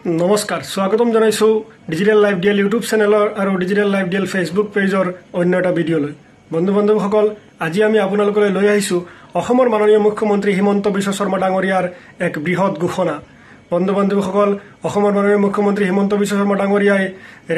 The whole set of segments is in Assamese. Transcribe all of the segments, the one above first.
नमस्कार स्वागतम जानाइছো डिजिटल लाइफ डिएल यूट्यूब चैनेलर और digital life DL Facebook pager अन्य এটা ভিডিওলৈ বন্ধু বান্ধৱীসকল আজি আমি আপোনালোকলৈ লৈ আহিছো অসমৰ মাননীয় মুখ্যমন্ত্ৰী হিমন্ত বিশ্ব শৰ্মা ডাঙৰীয়াৰ এক বৃহৎ ঘোষণা বন্ধু বান্ধৱীসকল অসমৰ মাননীয় মুখ্যমন্ত্ৰী হিমন্ত বিশ্ব শৰ্মা ডাঙৰীয়াই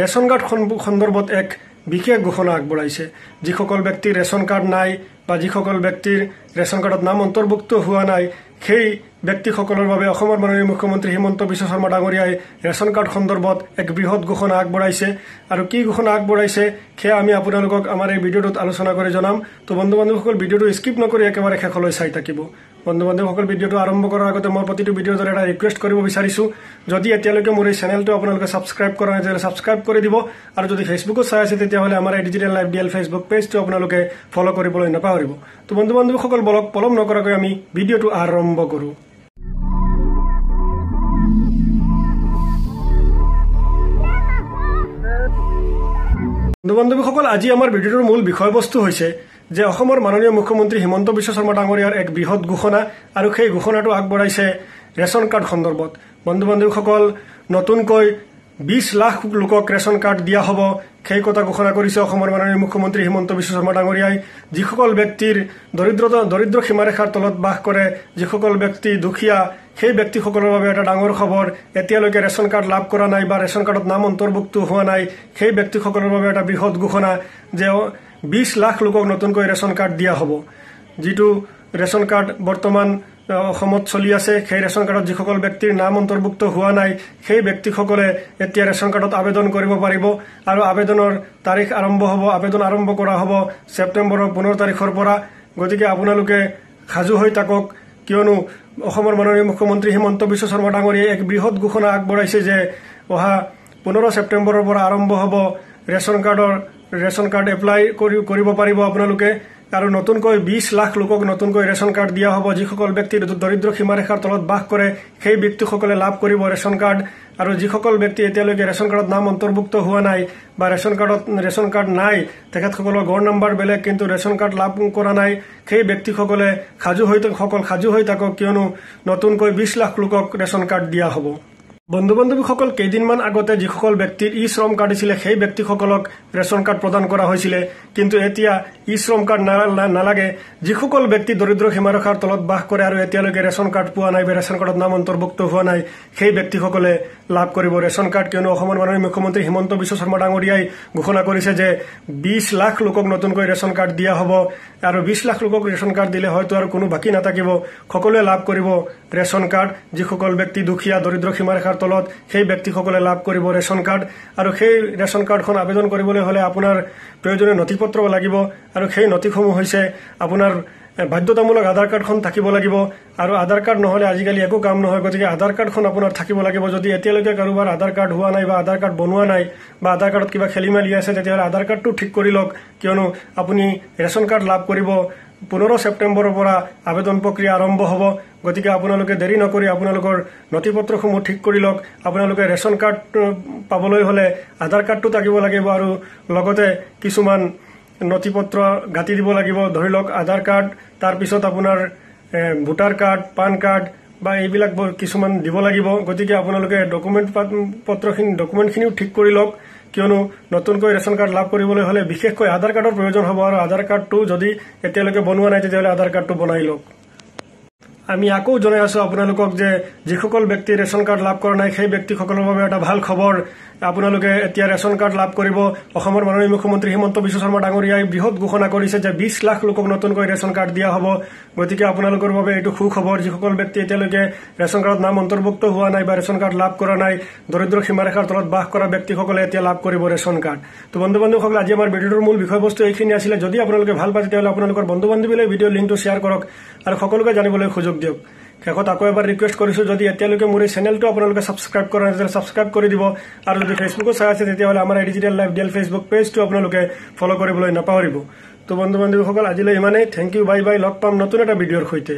ৰেশন কাৰ্ড সন্দৰ্ভত এক বিশেষ ঘোষণা আগবঢ়াইছে যিসকল ব্যক্তিৰ ৰেশন কাৰ্ড নাই বা যিসকল ব্যক্তিৰ ৰেশন কাৰ্ডত নাম অন্তৰ্ভুক্ত হোৱা নাই সেই ব্যক্তিসকলৰ বাবে অসমৰ মাননীয় মুখ্যমন্ত্ৰী হিমন্ত বিশ্ব শৰ্মা ডাঙৰীয়াই ৰেশন কাৰ্ড সন্দৰ্ভত এক বৃহৎ ঘোষণা আগবঢ়াইছে আৰু কি ঘোষণা আগবঢ়াইছে সেয়া আমি আপোনালোকক আমাৰ এই ভিডিঅ'টোত আলোচনা কৰি জনাম তো বন্ধু বান্ধৱীসকল ভিডিঅ'টো স্কিপ নকৰি একেবাৰে শেষলৈ চাই থাকিব বন্ধু বান্ধৱীসকল ভিডিঅ'টো আৰম্ভ কৰাৰ আগতে মই প্ৰতিটো ভিডিঅ'ৰ দৰে এটা ৰিকুৱেষ্ট কৰিব বিচাৰিছো যদি এতিয়ালৈকে মোৰ এই চেনেলটো আপোনালোকে সাবস্ক্ৰাইব কৰা নাই তেতিয়াহ'লে সাবস্ক্ৰাইব কৰি দিব আৰু যদি ফেচবুকত চাই আছে তেতিয়াহ'লে আমাৰ এই ডিজিটেল লাইফ ডিএল ফেচবুক পেজটো আপোনালোকে ফলো কৰিবলৈ নাপাহৰিব তো বন্ধু বান্ধৱীসকল বলক পলম নকৰাকৈ আমি ভিডিঅ'টো আৰম্ভ কৰোঁ বন্ধু বান্ধৱীসকল আজি আমাৰ ভিডিঅ'ৰ মূল বিষয়বস্তু হৈছে যে অসমৰ মাননীয় মুখ্যমন্ত্ৰী হিমন্ত বিশ্ব শৰ্মা ডাঙৰীয়াৰ এক বৃহৎ ঘোষণা আৰু সেই ঘোষণাটো আগবঢ়াইছে ৰেশন কাৰ্ড সন্দৰ্ভত বন্ধু বান্ধৱীসকল নতুনকৈ 20 লাখ লোকক ৰেশন কাৰ্ড দিয়া হ'ব সেই কথা ঘোষণা কৰিছে অসমৰ মাননীয় মুখ্যমন্ত্ৰী হিমন্ত বিশ্ব শৰ্মা ডাঙৰীয়াই যিসকল ব্যক্তিৰ দৰিদ্ৰ সীমাৰেখাৰ তলত বাস কৰে যিসকল ব্যক্তি দুখীয়া সেই ব্যক্তিসকলৰ বাবে এটা ডাঙৰ খবৰ এতিয়ালৈকে ৰেশন কাৰ্ড লাভ কৰা নাই বা ৰেশন কাৰ্ডত নাম অন্তৰ্ভুক্ত হোৱা নাই সেই ব্যক্তিসকলৰ বাবে এটা বৃহৎ ঘোষণা যে 20 লাখ লোকক নতুনকৈ ৰেশন কাৰ্ড দিয়া হ'ব যেটো ৰেশন কাৰ্ড বৰ্তমান অসমত চলি আছে সেই ৰেশন কাৰ্ডত যিসকল ব্যক্তিৰ নাম অন্তৰ্ভুক্ত হোৱা নাই সেই ব্যক্তিসকলে এতিয়া ৰেশন কাৰ্ডত আবেদন কৰিব পাৰিব আৰু আবেদনৰ তাৰিখ আৰম্ভ হ'ব আবেদন আৰম্ভ কৰা হ'ব ছেপ্টেম্বৰৰ 15 তাৰিখৰ পৰা গতিকে আপোনালোকে খাজু হৈ থাকক কিয়নো অসমৰ মাননীয় মুখ্যমন্ত্ৰী হিমন্ত বিশ্ব শৰ্মা ডাঙৰীয়াই এক বৃহৎ ঘোষণা আগবঢ়াইছে যে অহা 15 ছেপ্টেম্বৰৰ পৰা আৰম্ভ হ'ব ৰেশন কাৰ্ড এপ্লাই কৰিব পাৰিব আপোনালোকে আৰু নতুনকৈ 20 লাখ লোকক নতুনকৈ ৰেশন কাৰ্ড দিয়া হ'ব যিসকল ব্যক্তি দৰিদ্ৰ সীমাৰেখাৰ তলত বাস কৰে সেই ব্যক্তিসকলে লাভ কৰিব ৰেশন কাৰ্ড আৰু যিসকল ব্যক্তি এতিয়ালৈকে ৰেশন কাৰ্ডত নাম অন্তৰ্ভুক্ত হোৱা নাই বা ৰেশন কাৰ্ড নাই তেখেতসকলৰ গড় নম্বৰ বেলেগ কিন্তু ৰেশন কাৰ্ড লাভ কৰা নাই সেই ব্যক্তিসকলে খাজু হৈ থাকক কিয়নো নতুনকৈ 20 লাখ লোকক ৰেশন কাৰ্ড দিয়া হ'ব বন্ধু বান্ধৱীসকল কেইদিনমান আগতে যিসকল ব্যক্তিৰ ই শ্ৰম কাৰ্ড আছিল সেই ব্যক্তিসকলক ৰেশন কাৰ্ড প্ৰদান কৰা হৈছিল কিন্তু এতিয়া ই শ্ৰম কাৰ্ড নালাগে যিসকল ব্যক্তি দৰিদ্ৰ সীমাৰেখাৰ তলত বাস কৰে আৰু এতিয়ালৈকে ৰেশন কাৰ্ড পোৱা নাই বা ৰেশন কাৰ্ডত নাম অন্তৰ্ভুক্ত হোৱা নাই সেই ব্যক্তিসকলে লাভ কৰিব ৰেশন কাৰ্ড কিয়নো অসমৰ মাননীয় মুখ্যমন্ত্ৰী হিমন্ত বিশ্ব শৰ্মা ডাঙৰীয়াই ঘোষণা কৰিছে যে 20 লাখ লোকক নতুনকৈ ৰেশন কাৰ্ড দিয়া হ'ব আৰু 20 লাখ লোকক ৰেশন কাৰ্ড দিলে হয়তো আৰু কোনো বাকি নাথাকিব সকলোৱে লাভ কৰিব ৰেশন কাৰ্ড যিসকল ব্যক্তি দুখীয়া দৰিদ্ৰ সীমাৰেখাৰ তলত সেই ব্যক্তিসকলে লাভ কৰিব ৰেশন কাৰ্ড আৰু সেই ৰেশন কাৰ্ডখন আবেদন কৰিবলৈ হলে আপোনাৰ প্ৰয়োজনীয় নথিপত্ৰ লাগিব আৰু সেই নথিসমূহ হৈছে আপোনাৰ বাধ্যতামূলক আধাৰ কাৰ্ডখন থাকিব লাগিব আৰু আধাৰ কাৰ্ড নহলে আজিকালি একো কাম নহয় গতিকে আধাৰ কাৰ্ডখন আপোনাৰ থাকিব লাগিব যদি এতিয়ালৈকে কাৰোবাৰ আধাৰ কাৰ্ড হোৱা নাই বা আধাৰ কাৰ্ড বনোৱা নাই বা আধাৰ কাৰ্ডত কিবা খেলিমেলি আছে তেতিয়াহ'লে আধাৰ কাৰ্ডটো ঠিক কৰি লওক কিয়নো আপুনি ৰেশন কাৰ্ড লাভ কৰিব 15 ছেপ্টেম্বৰৰ পৰা আবেদন প্ৰক্ৰিয়া আৰম্ভ হ'ব গতিকে আপোনালোকে দেৰি নকৰি আপোনালোকৰ নথিপত্ৰসমূহ ঠিক কৰি লওক আপোনালোকে ৰেশন কাৰ্ড পাবলৈ হলে আধাৰ কাৰ্ডটো থাকিব লাগিব আৰু লগতে কিছুমান নথিপত্ৰ গাঁতি দিব লাগিব ধৰি লওক আধাৰ কাৰ্ড তাৰ পিছত আপোনাৰ ভোটাৰ কাৰ্ড পান কাৰ্ড বা এইবিলাক কিছুমান দিব লাগিব গতিকে আপোনালোকে ডকুমেণ্টখিনিও ঠিক কৰি লওক কিয়নো নতুনকৈ ৰেশন কাৰ্ড লাভ কৰিবলৈ হলে বিশেষকৈ আধাৰ কাৰ্ডৰ প্ৰয়োজন হ'ব আৰু আধাৰ কাৰ্ডটো যদি এতিয়ালৈকে বনোৱা নাই তেতিয়াহ'লে আধাৰ কাৰ্ডটো বনাই লওক আমি আকৌ জনাই আছো আপোনালোকক যে যিসকল ব্যক্তি ৰেশন কাৰ্ড লাভ কৰা নাই সেই ব্যক্তিসকলৰ বাবে এটা ভাল খবৰ আপোনালোকে এতিয়া ৰেশন কাৰ্ড লাভ কৰিব অসমৰ মাননীয় মুখ্যমন্ত্ৰী হিমন্ত বিশ্ব শৰ্মা ডাঙৰীয়াই বৃহৎ ঘোষণা কৰিছে যে 20 লাখ লোকক নতুনকৈ ৰেশন কাৰ্ড দিয়া হ'ব গতিকে আপোনালোকৰ বাবে এইটো সুখবৰ যিসকল ব্যক্তি এতিয়ালৈকে ৰেশন কাৰ্ডত নাম অন্তৰ্ভুক্ত হোৱা নাই বা ৰেশন কাৰ্ড লাভ কৰা নাই দৰিদ্ৰ সীমাৰেখাৰ তলত বাস কৰা ব্যক্তিসকলে এতিয়া লাভ কৰিব ৰেশন কাৰ্ড তো বন্ধু বান্ধৱীসকল আজি আমাৰ ভিডিঅ'ৰ মূল বিষয়বস্তু এইখিনি আছিল যদি আপোনালোকে ভাল পায় তেতিয়াহ'লে আপোনালোকৰ বন্ধু বান্ধৱীলৈ ভিডিঅ'ৰ লিংকটো শ্বেয়াৰ কৰক আৰু সকলোকে জানিবলৈ সুযোগ দিয়ক শেষত আকৌ এবাৰ ৰিকুৱেষ্ট কৰিছো যদি এতিয়ালৈকে মোৰ এই চেনেলটো আপোনালোকে সাবস্ক্ৰাইব কৰা নাই তেতিয়াহ'লে সাবস্ক্ৰাইব কৰি দিব আৰু যদি ফেচবুকত চাই আছে তেতিয়াহ'লে আমাৰ ডিজিটেল লাইফ ডিএল ফেচবুক পেজটো আপোনালোকে ফলো কৰিবলৈ নাপাহৰিব তো বন্ধু বান্ধৱীসকল আজিলৈ ইমানেই থেংক ইউ বাই বাই লগ পাম নতুন এটা ভিডিঅ'ৰ সৈতে